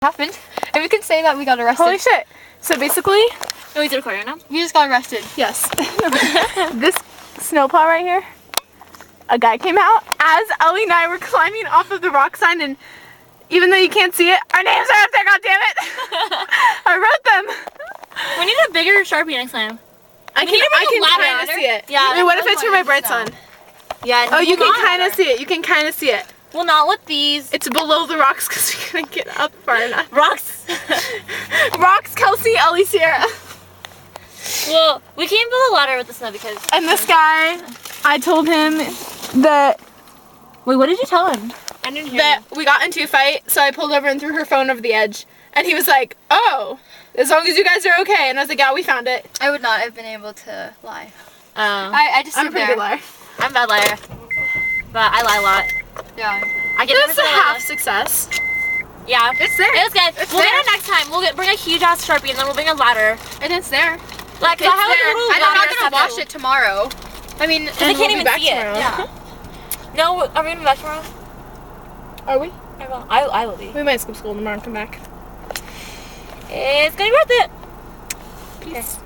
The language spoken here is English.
happened. And we could say that we got arrested. Holy shit. So basically, Oh, he's recording now? We just got arrested. yes. This snowplow right here, a guy came out as Ellie and I were climbing off of the rock sign, and even though you can't see it, our names are up there, goddammit! I wrote them. We need a bigger Sharpie next time. I need to bring a can ladder. kind of see it. Yeah. Wait, what if it's for my bright sun? Yeah. Oh, you can kind of see it. You can kind of see it. Well, not with these. It's below the rocks because we couldn't get up far enough. Rocks. Rocks, Kelsey, Ellie, Sierra. Well, we can't build a ladder with the snow because... And this guy, I told him that Wait, what did you tell him? I didn't hear that we got into a fight, so I pulled over and threw her phone over the edge. And he was like, oh, as long as you guys are okay. And I was like, yeah, we found it. I would not have been able to lie. I I just I'm a sit pretty there. good liar. I'm a bad liar. But I lie a lot. Yeah. I get This is a nervous half success. Yeah. It's there. It was good. It's We'll there. get it next time. Bring a huge ass Sharpie and then we'll bring a ladder. And it's there. Like, It's I have like there. a little I'm not ladder gonna set wash there. it tomorrow. I mean, They And can't we'll be even back see tomorrow. it. Yeah. No, are we gonna be back tomorrow? Are we? I will. I will be. We might skip school tomorrow and come back. It's gonna be worth it. Peace.